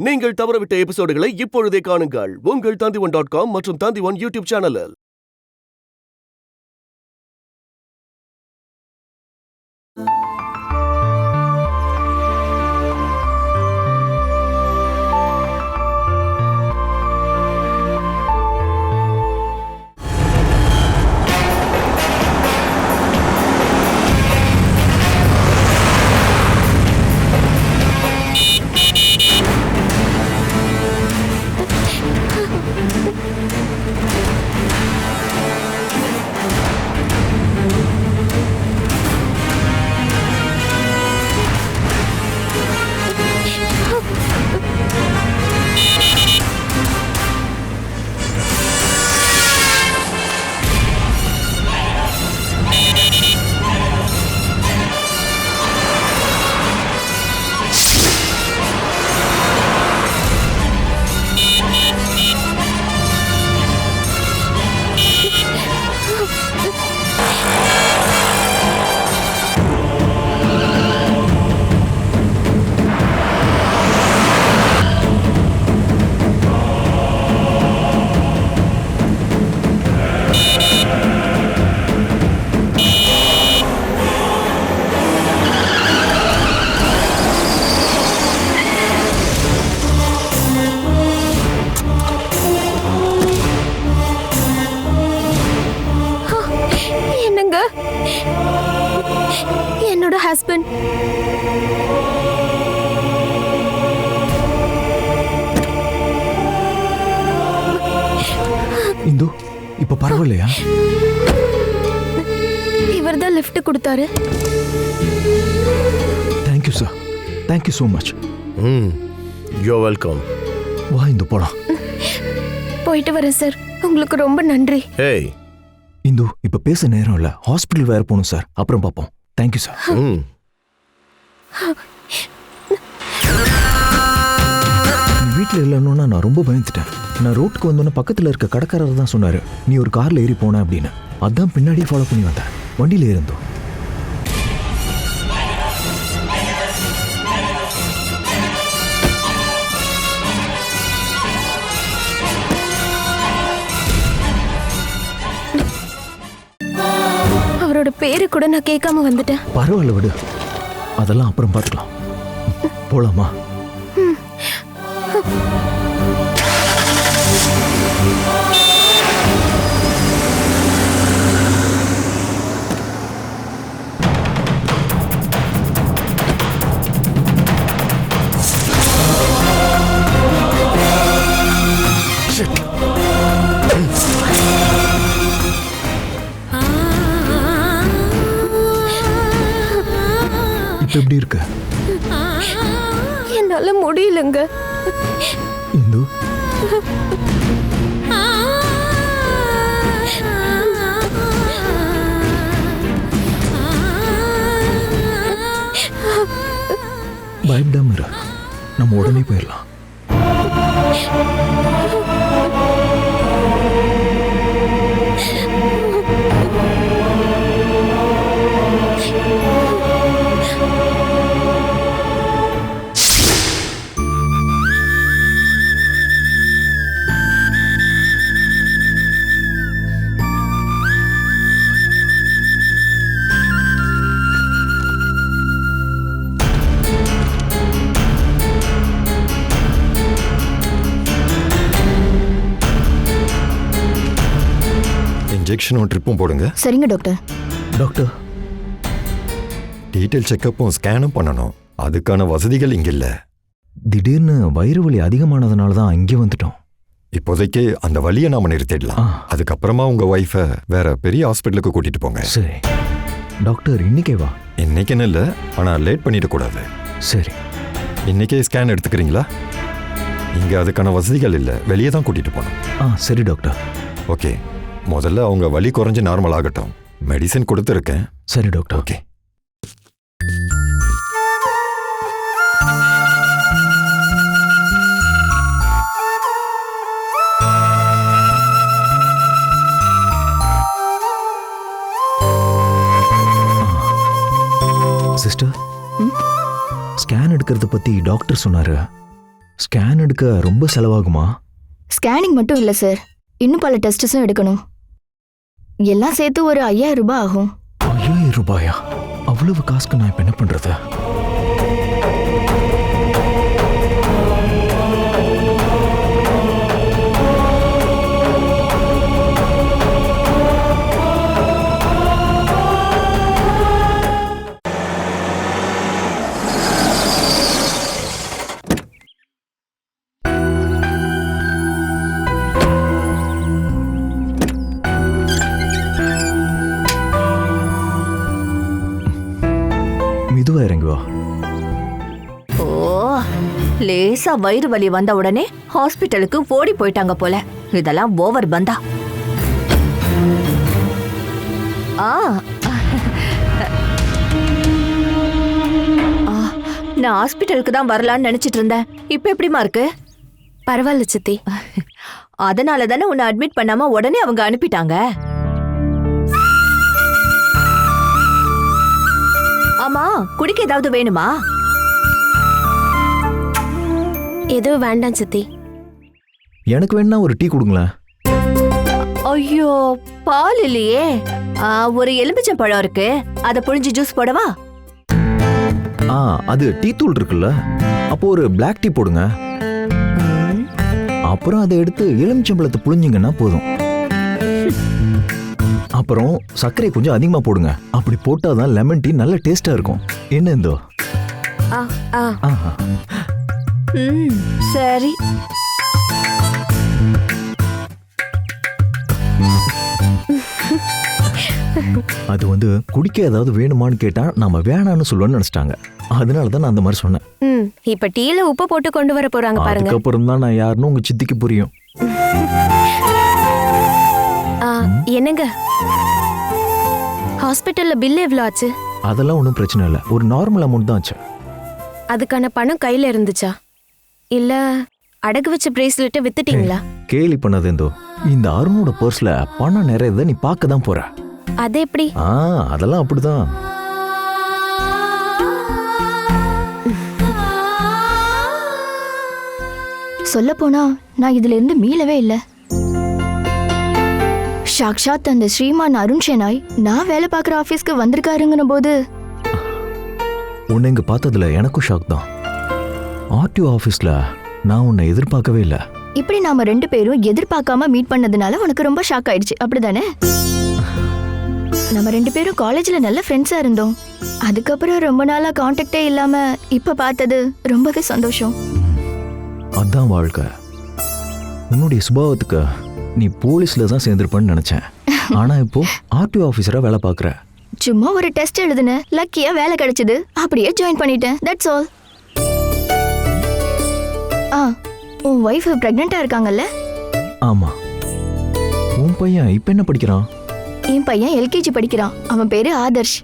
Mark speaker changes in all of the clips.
Speaker 1: நீங்கள் தவறவிட்ட எபிசோடுகளை இப்பொழுதே காணுங்கள் உங்கள் Tandivan.com மற்றும் Tandivan யூடியூப் சேனலில். என்னோட ஹஸ்பண்ட்
Speaker 2: இந்து இப்ப பரவாயில்லையா?
Speaker 3: இவர்தான் லிஃப்ட் கொடுத்தாரு.
Speaker 2: Thank you sir, thank you so much.
Speaker 1: You welcome.
Speaker 2: வா இந்து போலாம்.
Speaker 3: போயிட்டு வரேன் சார், உங்களுக்கு ரொம்ப நன்றி.
Speaker 1: ஏய்
Speaker 2: இந்து இப்ப பேச நேரம் இல்ல, ஹாஸ்பிட்டல் வேற போகணும் சார், அப்புறம் பார்ப்போம். Thank you sir. வீட்டில் இல்லைன்னா நான் ரொம்ப பயந்துட்டேன். நான் ரோட்டுக்கு வந்தோன்னே பக்கத்தில் இருக்க கடைக்காரர் தான் சொன்னாரு, நீ ஒரு கார்ல ஏறி போன அப்படின்னு. அதான் பின்னாடியே ஃபாலோ பண்ணி வந்தேன். வண்டியில இருந்தோம்.
Speaker 3: அவரோட பேரு கூட நான் கேட்காம வந்துட்டேன்.
Speaker 2: பரவாயில்ல விடு, அதெல்லாம் அப்புறம் பார்த்துக்கலாம். போலாமா? இப்ப எப்படி இருக்கு?
Speaker 3: என்னால முடியலங்க.
Speaker 2: இந்து பயப்படாம இரு, நம்ம உடனே போயிடலாம்.
Speaker 4: இன்ஜெக்ஷனும் ட்ரிப்பும் போடுங்க.
Speaker 3: சரிங்க டாக்டர்.
Speaker 2: டாக்டர்,
Speaker 4: டீட்டெயில் செக்கப்பும் ஸ்கேனும் பண்ணணும். அதுக்கான வசதிகள் இங்க இல்ல.
Speaker 2: திடீர்னு வயிறு வலி அதிகமானதுனால தான் இங்கே வந்துட்டோம்.
Speaker 4: இப்போதைக்கு அந்த வலியை நாம நிறுத்திடலாம். அதுக்கப்புறமா உங்க ஒய்ஃபை வேற பெரிய ஹாஸ்பிட்டலுக்கு கூட்டிட்டு போங்க.
Speaker 2: சரி டாக்டர், இன்னைக்கே வா.
Speaker 4: இன்னைக்குன்னு இல்லை, ஆனா லேட் பண்ணிட கூடாது.
Speaker 2: சரி.
Speaker 4: இன்னைக்கே ஸ்கேன் எடுத்துக்கிறீங்களா? இங்க அதுக்கான வசதிகள் இல்லை, வெளியே தான் கூட்டிட்டு போகணும்.
Speaker 2: சரி டாக்டர்.
Speaker 4: ஓகே, முதல்ல அவங்க வலி குறைஞ்சு நார்மல் ஆகட்டும். மெடிசன் கொடுத்துருக்கேன்.
Speaker 2: சரி டாக்டர்.
Speaker 4: ஓகே.
Speaker 2: சிஸ்டர், ஸ்கேன் எடுக்கிறத பத்தி டாக்டர் சொன்னாரு. ஸ்கேன் எடுக்க ரொம்ப செலவாகுமா?
Speaker 5: ஸ்கேனிங் மட்டும் இல்ல சார், இன்னும் பல டெஸ்ட்ஸும் எடுக்கணும். எல்லாம் சேர்த்து ஒரு 5000 ரூபாய் ஆகும்.
Speaker 2: 5000 ரூபாயா? அவ்வளவு காசுக்கு நான் இப்ப என்ன பண்றது? மெதுவா இறங்கி வா.
Speaker 6: ஓ, லேசா வயிறு வலி வந்த உடனே ஹாஸ்பிட்டலுக்கு ஓடி போயிட்டாங்க போல. இதெல்லாம் ஓவர் பந்தா. ஆ நான் ஹாஸ்பிட்டலுக்கு தான் வரலான்னு நினைச்சிட்டு இருந்தேன். இப்ப எப்படிமா இருக்கு?
Speaker 3: பரவாயில்ல சித்தி.
Speaker 6: அதனால தானே உன்னை அட்மிட் பண்ணாம உடனே அவங்க அனுப்பிட்டாங்க. ஆமா, குடிக்க ஏதாவது வேணுமா?
Speaker 3: எதுவும் வேண்டாம் சித்தி.
Speaker 2: எனக்கு வேணா ஒரு டீ கொடுங்களேன்.
Speaker 6: ஐயோ, பால் இல்லையே. ஒரு எலுமிச்சம் பழம் இருக்கு, அதை புழிஞ்சு ஜூஸ் போடவா?
Speaker 2: அது டீ தூள் இருக்குல்ல, அப்போ ஒரு பிளாக் டீ போடுங்க. அப்புறம் அதை எடுத்து எலுமிச்சம்பழத்தை புழிஞ்சிங்கன்னா போதும். அப்புறம் சர்க்கரை கொஞ்சம் அதிகமா போடுங்க. அப்படி போட்டாதான் லெமன் டீ நல்ல டேஸ்டா இருக்கும். என்ன இந்தோ?
Speaker 6: சரி.
Speaker 2: அது குடிக்க ஏதாவது வேணுமான்னு கேட்டா நாம வேணான்னு சொல்லுவோம்னு நினைச்சிட்டாங்க. அதனாலதான் நான் அந்த மாதிரி சொன்னேன்.
Speaker 3: இப்ப டீல உப்பு போட்டு கொண்டு வர போறாங்க பாருங்க.
Speaker 2: அதுக்கப்புறம் தான் நான் யாருன்னு உங்க சித்திக்கு புரியும்.
Speaker 3: என்னங்க, ஹாஸ்பிட்டல்ல பில் எவ்வளவு ஆச்சு?
Speaker 2: அதெல்லாம் ஒன்றும் பிரச்சனை இல்லை, ஒரு நார்மல் அமௌண்ட் தான் ஆச்சு.
Speaker 3: அதுக்கான பணம் கையில இருந்துச்சா, இல்ல அடகு வச்ச பிரேஸ்லெட்டை வித்துட்டீங்களா?
Speaker 2: கேலி பண்ணது எந்தோ, இந்த அருணோட பர்ஸ்ல பணம் நிறையதை நீ பார்க்க தான் போற.
Speaker 3: அது எப்படி?
Speaker 2: அதெல்லாம் அப்படிதான்.
Speaker 5: சொல்ல போனா நான் இதுல இருந்து மீளவே இல்ல. சாக்ஷாத் அந்த ஸ்ரீமான் அருண் ஷெனாய் நான் வேலை பார்க்குற ஆபீஸ்க்கு வந்திருக்காருங்கிற போது
Speaker 2: உன்னை இங்க பார்த்ததுல எனக்கும் ஷாக் தான். ஆர்டிஓ ஆபீஸ்ல நான் உன்னை எதிர்பார்க்கவே இல்லை.
Speaker 5: இப்படி நாம 2 பேரும் எதிர்பார்க்காம மீட் பண்ணதுனால உனக்கு ரொம்ப ஷாக் ஆயிடுச்சு, அப்படிதானே? நம்ம 2 பேரும் காலேஜ்ல நல்ல ஃப்ரெண்ட்ஸா இருந்தோம். அதுக்கப்புறம் ரொம்ப நாளா கான்டாக்டே இல்லாம இப்ப பார்த்தது ரொம்பவே சந்தோஷம்.
Speaker 2: அதான் வாழ்க்கை. உன்னுடைய சுபாவத்துக்கு நீ போலீஸ்ல தான் சேர்ந்திருப்பன்னு நினைச்சேன். ஆனா இப்போ ஆர்டிஓ ஆபீசரா வேலை பார்க்கற.
Speaker 5: சும்மா ஒரு டெஸ்ட் எழுதுனேன், லக்கியா வேலை கிடைச்சது, அப்படியே ஜாயின் பண்ணிட்டேன். That's all. உன் வைஃப் பிரெக்னெண்டா இருக்காங்கல்ல?
Speaker 2: ஆமா. உன் பையன் இப்ப என்ன படிக்கிறான்?
Speaker 5: என் பையன் எல்கேஜி படிக்கிறான். அவன் பேரு ஆதர்ஷ்.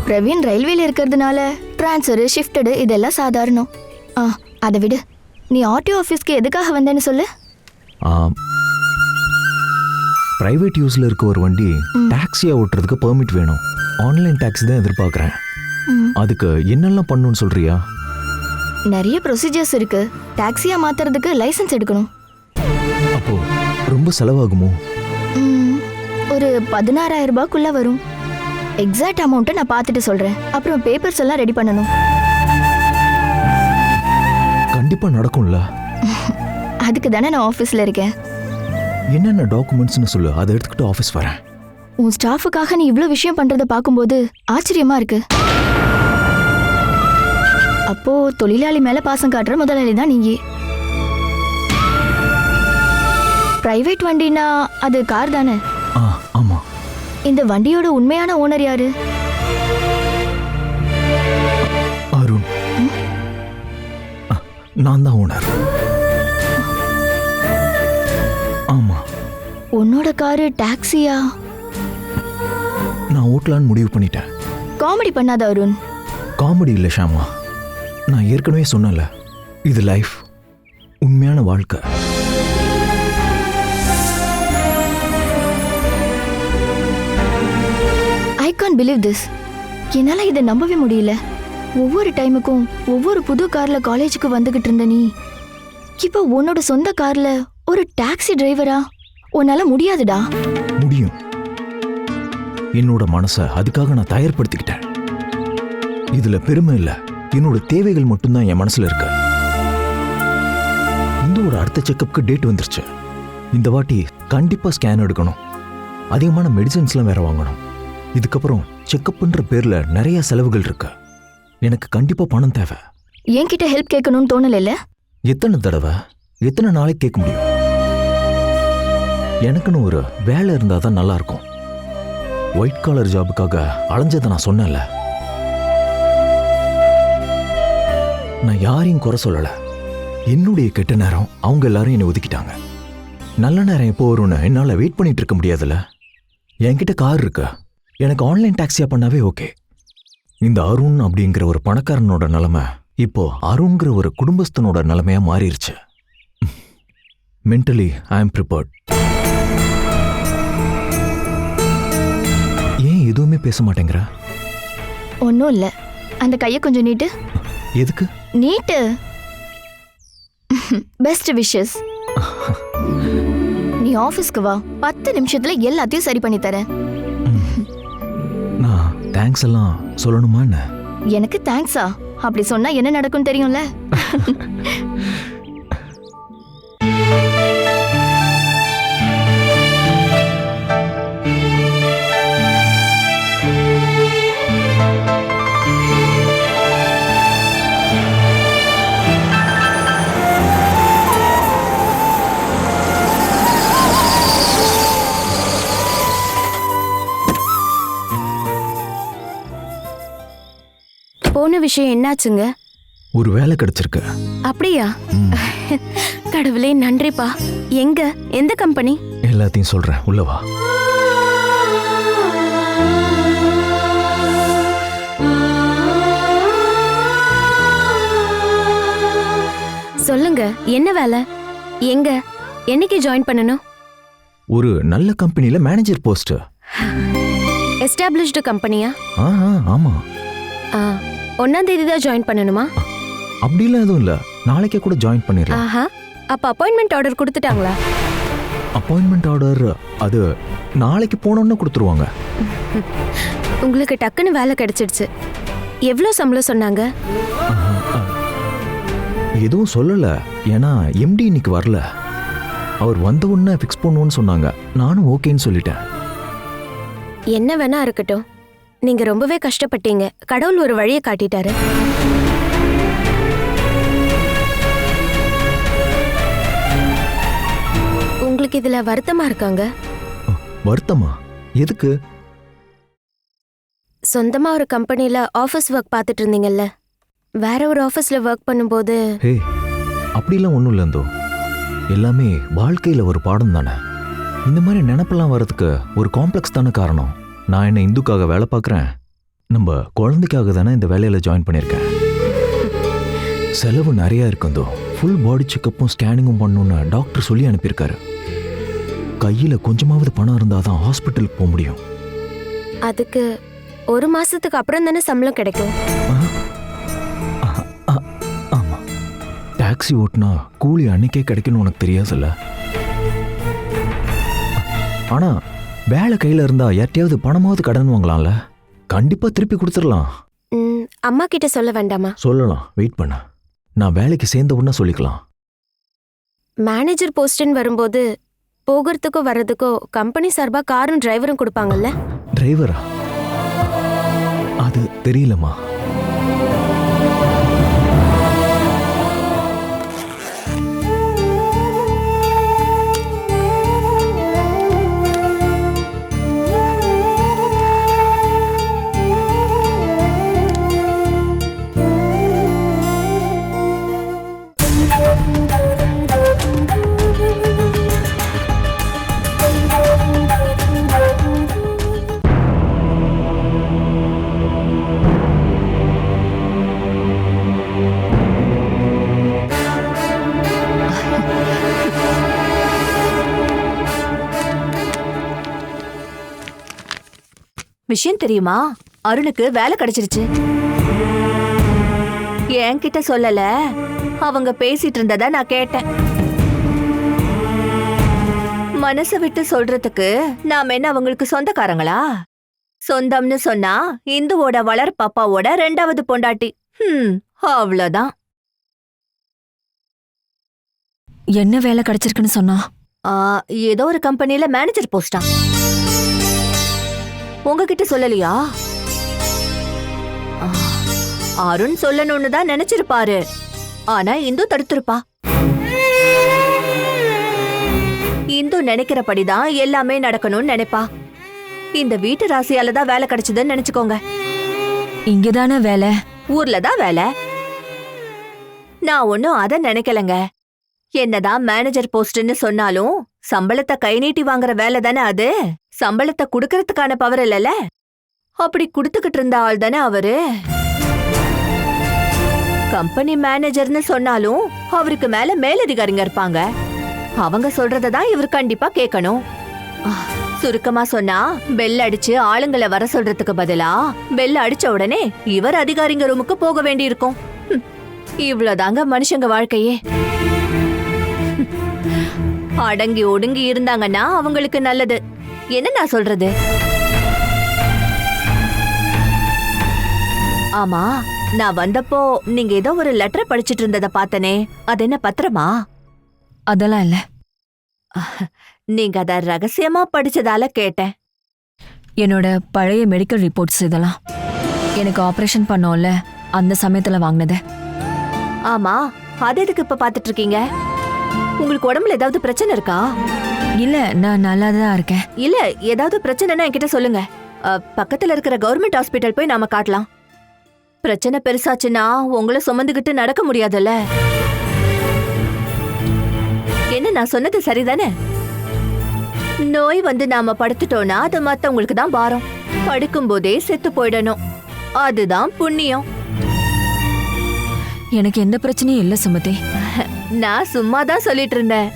Speaker 5: பிரவீன் ரயில்வேல இருக்கிறதுனால டிரான்ஸ்ஃபர் ஷிஃப்டடு இதெல்லாம் சாதாரணம். அதை விடு, நீ ஆர்டிஓ ஆஃபீஸ்க்கு எதுக்காக வந்தேன்னு சொல்லு.
Speaker 2: பிரைவேட் யூஸ்ல இருக்க ஒரு வண்டி டாக்ஸியா ஓட்டுறதுக்கு பெர்மிட் வேணும். ஆன்லைன் டாக்ஸி தான் எதிர்பார்க்கறேன். அதுக்கு என்னெல்லாம் பண்ணணும்னு சொல்றியா?
Speaker 5: நிறைய ப்ரொசீஜர்ஸ் இருக்கு. டாக்ஸியா மாத்துறதுக்கு லைசென்ஸ் எடுக்கணும்.
Speaker 2: அப்போ ரொம்ப செலவாகுமோ?
Speaker 5: ஒரு 16000 ரூபாய்க்குள்ள வரும். எக்ஸாக்ட் அமௌண்ட்டை நான் பார்த்துட்டு சொல்றேன். அப்புறம் பேப்பர்ஸ் எல்லாம் ரெடி பண்ணணும்.
Speaker 2: கண்டிப்பா நடக்கும்ல?
Speaker 5: அதுக்கு தானே நான் ஆஃபீஸ்ல இருக்கேன்.
Speaker 2: என்னென்ன டாக்குமெண்ட்ஸ்னு சொல்லு, அதை எடுத்துக்கிட்டு ஆஃபீஸ் வரேன்.
Speaker 5: உன் ஸ்டாஃபுக்காக நீ இவ்ளோ விஷயம் பண்றத பார்க்கும்போது ஆச்சரியமா இருக்கு. அப்போ தொழிலாளி மேல பாசம் காட்டுற முதலாளி தான் நீங்க. பிரைவேட் வண்டினா அது கார் தானே?
Speaker 2: ஆமா.
Speaker 5: இந்த வண்டியோட உண்மையான ஓனர் யாரு?
Speaker 2: அருண். நான் தான் ஓனர். ஆமா.
Speaker 5: உன்னோட காரு டாக்ஸியா?
Speaker 2: நான் ஓட்டலான்னு முடிவு பண்ணிட்டேன்.
Speaker 5: காமெடி பண்ணாத அருண்.
Speaker 2: காமெடி இல்லை ஷாமா, நான் ஏற்கனவே சொன்னல, இது லைஃப், உண்மையான வாழ்க்கை.
Speaker 5: I can't believe this. என்னால இதை நம்பவே முடியல. ஒவ்வொரு டைமுக்கும் ஒவ்வொரு புது கார்ல காலேஜுக்கு வந்துகிட்டு இருந்த நீ இப்போ உன்னோட சொந்த கார்ல ஒரு டாக்ஸி டிரைவரா உன்னால முடியாதுடா.
Speaker 2: முடியும். என்னோட மனசை அதுக்காக நான் தயார்படுத்திக்கிட்டேன். இதுல பெருமை இல்ல, என்னோட தேவைகள் மட்டும்தான் என் மனசுல இருக்கு. இந்த ஒரு அடுத்த செக்கப்புக்கு டேட் வந்துருச்சு. இந்த வாட்டி கண்டிப்பா ஸ்கேன் எடுக்கணும். அதிகமான மெடிசன்ஸ்லாம் வேற வாங்கணும். இதுக்கப்புறம் செக்கப்ன்ற பேர்ல நிறைய செலவுகள் இருக்கு. எனக்கு கண்டிப்பா பணம் தேவை.
Speaker 5: என்கிட்ட ஹெல்ப் கேட்கணும்னு தோணல?
Speaker 2: எத்தனை தடவை, எத்தனை நாளைக்கு கேட்க முடியும்? எனக்குன்னு ஒரு வேலை இருந்தா தான் நல்லா இருக்கும். ஒயிட் காலர் ஜாபுக்காக அலைஞ்சதை நான் சொன்னேன்ல. நான் யாரையும் குறை சொல்லல. என்னுடைய கெட்ட நேரம் அவங்க எல்லாரும் என்னை ஒதுக்கிட்டாங்க. நல்ல நேரம் எப்போ வரும்னு என்னால வெயிட் பண்ணிட்டு இருக்க முடியாதுல்ல. என்கிட்ட கார் இருக்கு. எனக்கு ஆன்லைன் டாக்ஸியா பண்ணாவே ஓகே. இந்த அருண் அப்படிங்கிற ஒரு பணக்காரனோட நிலைமை இப்போ அருண்கிற ஒரு குடும்பஸ்தனோட நிலைமையா மாறிடுச்சு. Mentally I am prepared. ஏன் எதுவுமே பேச மாட்டேங்கிற?
Speaker 5: ஒன்னும் இல்ல. அந்த கையை கொஞ்சம் நீட்டு.
Speaker 2: எதுக்கு?
Speaker 5: நீட்டு. Best wishes. நீ ஆபீஸ்க்கு வா, 10 நிமிஷத்துல எல்லாத்தையும் சரி பண்ணி தரேன்.
Speaker 2: நான் தேங்க்ஸ் எல்லாம் சொல்லணுமா என்ன?
Speaker 5: எனக்கு தேங்க்ஸா? அப்படி சொன்னா என்ன நடக்கும் தெரியும்ல.
Speaker 3: போன விஷயம் என்னாச்சுங்க?
Speaker 2: ஒரு வேலை கிடைச்சிருக்கு.
Speaker 3: அப்படியா? கடவுளே நன்றிப்பா. எங்க, எந்த கம்பெனி?
Speaker 2: எல்லாத்தையும் சொல்றேன், உள்ள வா.
Speaker 3: சொல்லுங்க, என்ன வேலை? எங்க, என்னைக்கு ஜாயின் பண்ணணும்?
Speaker 2: ஒரு நல்ல கம்பெனில மேனேஜர் போஸ்ட்.
Speaker 3: எஸ்டாப்லிஷ்டு கம்பெனியா?
Speaker 2: ஆமா.
Speaker 3: 1ஆம் தேதி தான் ஜாயின் பண்ணணுமா?
Speaker 2: அப்படிலாம் எதுவும் இல்ல, நாளைக்கே கூட ஜாயின் பண்ணிடலாம்.
Speaker 3: ஆஹா, அப்ப அப்பாயின்மெண்ட் ஆர்டர் கொடுத்துட்டாங்களா?
Speaker 2: அப்பாயின்மெண்ட் ஆர்டர் அது நாளைக்கு போனோன்னு கொடுத்துருவாங்க.
Speaker 3: உங்களுக்கு டக்குன்னு வேலை கிடைச்சிடுச்சு. எவ்வளோ சம்பளம் சொன்னாங்க?
Speaker 2: எதுவும் சொல்லல, ஏன்னா எம்டி இன்னைக்கு வரல. அவர் வந்த உடனே ஃபிக்ஸ் பண்ணுவோன்னு சொன்னாங்க. நானும் ஓகேன்னு சொல்லிட்டேன்.
Speaker 3: என்ன வேணா இருக்கட்டும், நீங்க ரொம்பவே கஷ்டப்பட்டீங்க. கடவுள் ஒரு வழியை காட்டிட்டாரு. உங்களுக்கு இதுல வருத்தமா இருக்காங்க?
Speaker 2: வருத்தமா? எதுக்கு?
Speaker 3: சொந்தமா ஒரு கம்பெனில ஆபீஸ் ஒர்க் பார்த்துட்டு இருந்தீங்கல்ல, வேற ஒரு ஆபீஸ்ல ஒர்க் பண்ணும்போது.
Speaker 2: ஹே, அப்படிலாம் ஒன்றும் இல்லைந்தோ. எல்லாமே வாழ்க்கையில ஒரு பாடம் தானே. இந்த மாதிரி நினப்பெல்லாம் வர்றதுக்கு ஒரு காம்ப்ளெக்ஸ் தானே காரணம். நான் என்ன இந்துக்காக வேலை பார்க்குறேன், நம்ம குழந்தைக்காக தானே இந்த வேலையில் ஜாயின் பண்ணியிருக்கேன். செலவு நிறையா இருக்குந்தோ. ஃபுல் பாடி செக்கப்பும் ஸ்கேனிங்கும் பண்ணணுன்னு டாக்டர் சொல்லி அனுப்பியிருக்காரு. கையில் கொஞ்சமாவது பணம் இருந்தால் தான் ஹாஸ்பிட்டலுக்கு போக முடியும்.
Speaker 3: அதுக்கு 1 மாசத்துக்கு அப்புறம் தானே சம்பளம் கிடைக்கும்.
Speaker 2: ஆமாம், டாக்ஸி ஓட்டுனா கூலி அன்னைக்கே கிடைக்குன்னு உனக்கு தெரியாதுல்ல. ஆனால் வேலை கையில் இருந்தா யார்ட்டையாவது பணமாவது கடன் வாங்கலாம்ல. கண்டிப்பா திருப்பி கொடுத்துடலாம்.
Speaker 3: அம்மா கிட்ட சொல்ல வேண்டாமா?
Speaker 2: சொல்லலாம், வெயிட் பண்ண. நான் வேலைக்கு சேர்ந்த உடனே சொல்லிக்கலாம்.
Speaker 3: மேனேஜர் போஸ்ட்னு வரும்போது போகிறதுக்கோ வர்றதுக்கோ கம்பெனி சார்பா காரும் டிரைவரும் கொடுப்பாங்கல்ல?
Speaker 2: டிரைவரா? அது தெரியலமா.
Speaker 6: விஷயம் தெரியுமா? அருணுக்கு வேலை கிடைச்சிருச்சு. என்கிட்ட சொல்லல, அவங்க பேசிட்டு இருந்தத நான் கேட்டேன். மனசு விட்டு சொல்றதுக்கு நாம என்ன அவங்களுக்கு சொந்தக்காரங்களா? சொந்தம்னு சொன்னா இந்துவோட வளர் பாப்பாவோட 2வது பொண்டாட்டி. அவ்வளவுதான்.
Speaker 7: என்ன வேலை கிடைச்சிருக்குன்னு சொன்னா?
Speaker 6: ஏதோ ஒரு கம்பெனில மேனேஜர் போஸ்டா. உங்ககிட்ட சொல்லலையா? அருண் சொல்லணும்னு தான் நினைச்சிருப்பாரு. ஆனா இந்து தடுத்திருப்பா. இந்து நினைக்கிறபடிதான் எல்லாமே நடக்கணும்னு நினைப்பா. இந்த வீட்டு ராசியால தான் வேலை கிடைச்சதுன்னு நினைச்சுக்கோங்க.
Speaker 7: இங்கதானே வேலை?
Speaker 6: ஊர்ல தான் வேலை. நான் ஒன்னும் அத நினைக்கலங்க. என்னதான் மேனேஜர் போஸ்ட்னு சொன்னாலும் சம்பளத்தை கை நீட்டி வாங்குற வேலை தானே அது. சம்பளத்தை குடுக்கறதுக்கான பவர் இல்லல. அப்படி குடுத்துக்கிட்டு இருந்த ஆள் தானே அவரு. கம்பெனி மேனேஜர்னு சொன்னாலும் அவருக்கு மேல மேலதிகாரிங்க இருப்பாங்க. அவங்க சொல்றதான் இவர் கண்டிப்பா கேட்கணும். சுருக்கமா சொன்னா பெல் அடிச்சு ஆளுங்களை வர சொல்றதுக்கு பதிலா பெல் அடிச்ச உடனே இவர் அதிகாரிங்க ரூமுக்கு போக வேண்டியிருக்கும். இவ்வளவுதாங்க மனுஷங்க வாழ்க்கையே. அடங்கி ஒடுங்கி இருந்தாங்கன்னா அவங்களுக்கு நல்லது. என்ன நான் சொல்றது? ஆமா, நான் வந்தப்போ நீங்க ஏதோ ஒரு லெட்டர் படிச்சிட்டு இருந்தத பார்த்தனே, அது என்ன பத்திரமா?
Speaker 7: அதெல்லாம் இல்ல.
Speaker 6: நீங்க அத ரகசியமா படிச்சதால கேட்டேன்.
Speaker 7: என்னோட பழைய மெடிக்கல் ரிப்போர்ட்ஸ் இதெல்லாம். எனக்கு ஆபரேஷன் பண்ணோம்ல, அந்த சமயத்துல வாங்கினது.
Speaker 6: ஆமா, அது எதுக்கு இப்ப பாத்துட்டு இருக்கீங்க? உங்களுக்கு உடம்புல ஏதாவது பிரச்சனை இருக்கா?
Speaker 7: இல்ல, நான் நல்லா தான் இருக்கேன்.
Speaker 6: இல்ல, ஏதாவது பிரச்சனைனா என்கிட்ட சொல்லுங்க. பக்கத்துல இருக்கிற கவர்மெண்ட் ஹாஸ்பிட்டல் போய் நாம காட்டலாம். பிரச்சனை பெருசாச்சுன்னா உங்களை சுமந்துகிட்டு நடக்க முடியாதுல்ல. என்ன நான் சொன்னது சரிதானே? நோய் வந்து நாம படுத்துட்டோம்னா அது மத்தவங்களுக்கு தான் பாரம். படுக்கும் போதே செத்து போயிடணும். அதுதான் புண்ணியம்.
Speaker 7: எனக்கு எந்த பிரச்சனையும் இல்ல சுமதி.
Speaker 6: நான் சும்மா தான் சொல்லிட்டு இருந்தேன்.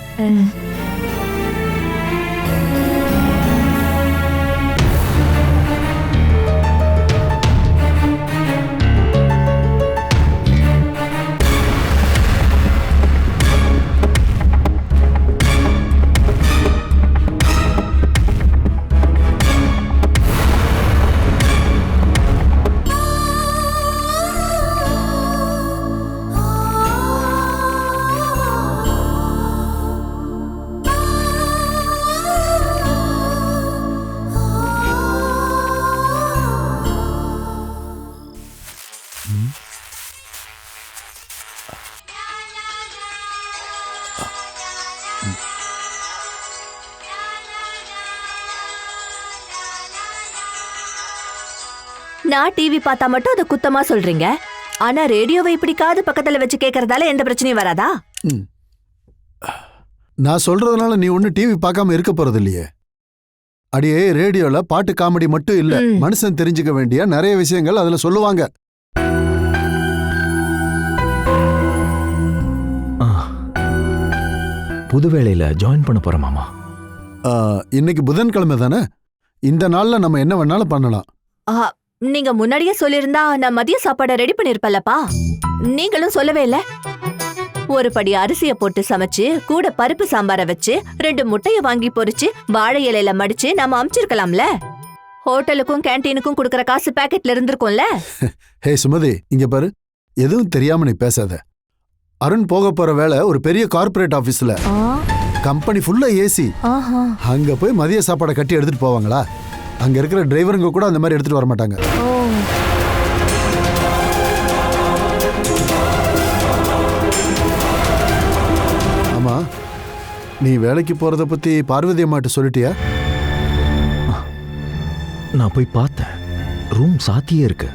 Speaker 6: நான் டிவி பார்த்தா மட்டும் அதை குத்தமா சொல்றீங்க. ஆனா ரேடியோவை இப்படி காது பக்கத்துல வச்சு கேட்கறதால எந்த பிரச்சனையும் வராதா?
Speaker 8: நான் சொல்றதுனால நீ ஒண்ணு டிவி பார்க்காம இருக்க போறது இல்லையே. அடியே, ரேடியோல பாட்டு காமெடி மட்டும் இல்ல, மனுஷன் தெரிஞ்சுக்க வேண்டிய நிறைய விஷயங்கள் அதுல சொல்லுவாங்க.
Speaker 2: புது வேலையில ஜாயின் பண்ண போறேன் மாமா.
Speaker 8: இன்னைக்கு புதன்கிழமை தானே? இந்த நாள்ல நம்ம என்ன வேணாலும் பண்ணலாம்.
Speaker 6: நீங்க முன்னாடியே சொல்லிருந்தா நான் மதிய சாப்பாடை ரெடி பண்ணிருப்பேன்லப்பா. நீங்களும் சொல்லவே இல்ல. ஒரு படி அரிசிய போட்டு சமைச்சு கூட பருப்பு சாம்பார வச்சு 2 முட்டைய வாங்கி பொரிச்சு வாழை இலையில மடிச்சு நாம அமிச்சிருக்கலாம்ல. ஹோட்டலுக்கும் கேன்டீனுக்கும் கொடுக்கற காசு பாக்கெட்ல இருந்திருக்கும்ல.
Speaker 8: ஹே சுமதி, இங்க பாரு, எதுவும் தெரியாம நீ பேசாத. அருண் போக போற வேலை ஒரு பெரிய கார்ப்பரேட் ஆபீஸ்ல. கம்பெனி ஃபுல்லா ஏசி. அங்க போய் மதிய சாப்பாடை கட்டி எடுத்துட்டு போவாங்களா? அங்க இருக்கிற டிரைவருங்க கூட அந்த மாதிரி எடுத்துட்டு வர மாட்டாங்க. ஆமா, நீ வேலைக்கு போறத பத்தி பார்வதி அம்மாட்ட சொல்லிட்டியா?
Speaker 2: நான் போய் பார்த்தேன். ரூம் சாத்தியே இருக்கு.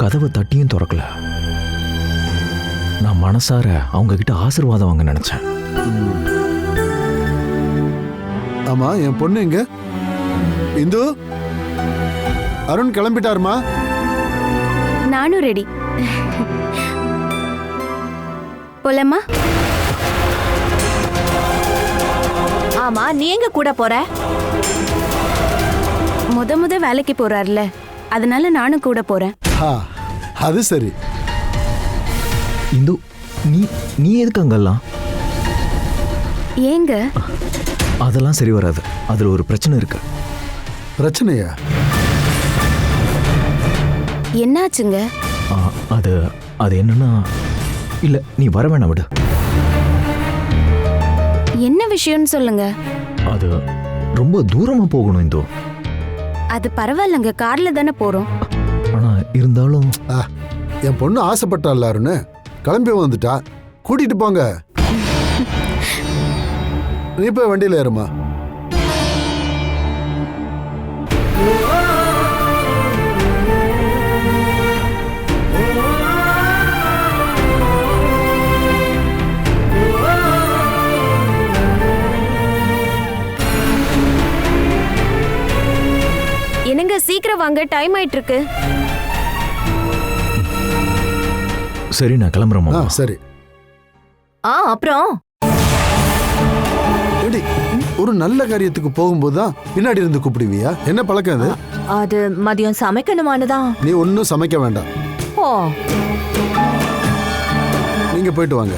Speaker 2: கதவை தட்டியும் திறக்கல. நான் மனசார அவங்க கிட்ட ஆசீர்வாதம் வாங்க நினைச்சேன்.
Speaker 8: ஆமா, என் பொண்ணு எங்க? இந்து, அருண் கிளம்பிட்டாருமா?
Speaker 3: நானும் ரெடி. போலமா?
Speaker 6: ஆமா, நீ எங்க கூட போற?
Speaker 3: முத வேலைக்கு போறாருல, அதனால நானும் கூட போறேன்.
Speaker 8: அது சரி.
Speaker 2: இந்து நீ நீ எதுக்கு அங்கெல்லாம்?
Speaker 3: ஏங்க?
Speaker 2: அதெல்லாம் சரி வராது. அதுல ஒரு பிரச்சனை இருக்கு.
Speaker 8: பிரச்சனையா?
Speaker 3: என்னாச்சுங்க?
Speaker 2: அது அது என்னன்னா, இல்ல நீ வர வேணாம், விடு.
Speaker 3: என்ன விஷயம்னு சொல்லுங்க.
Speaker 2: அது ரொம்ப தூரமா போகணும் இந்தோ.
Speaker 3: அது பரவாயில்லங்க, கார்ல தானே போறோம்.
Speaker 2: ஆனா இருந்தாலும்
Speaker 8: என் பொண்ணு ஆசைப்பட்டாள் அருண், கிளம்பி வந்துட்டா, கூட்டிட்டு போங்க. நீ போய் வண்டியில ஏறுமா.
Speaker 3: என்னங்க, சீக்கிரம் வாங்க, டைம் ஆயிட்டு இருக்கு.
Speaker 2: சரி நான் கிளம்புறேன்.
Speaker 8: சரி.
Speaker 6: அப்புறம்
Speaker 8: ஒரு நல்ல காரியத்துக்கு போகும்போது தான் பின்னாடி இருந்து கூப்பிடுவியா? என்ன பழக்கம் அது?
Speaker 6: அது மதியம் சமைக்கணுமானதான்.
Speaker 8: நீ ஒன்னும் சமைக்க வேண்டாம்.
Speaker 6: ஓ,
Speaker 8: நீங்க போயிட்டு வாங்க.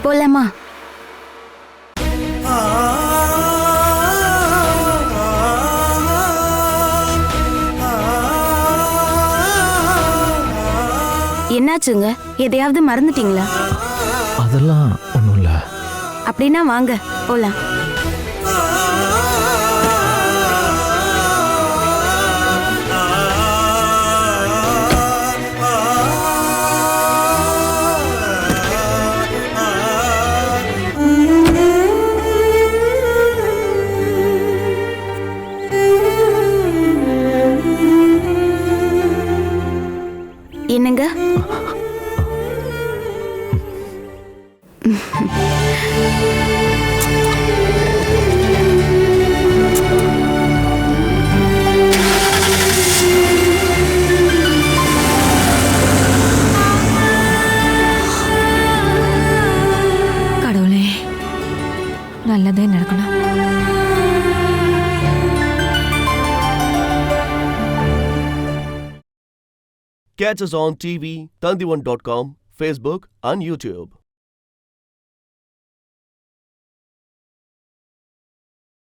Speaker 3: போலாமா? என்னாச்சுங்க? எதையாவது மறந்துட்டீங்களா?
Speaker 2: அதெல்லாம் ஒண்ணும் இல்ல.
Speaker 3: அப்படின்னா வாங்க போலாம். என்னங்க?
Speaker 7: கடவுளே, நல்லதே நடக்கணும்.
Speaker 1: Catch us on TV, Tandivan.com, Facebook and YouTube.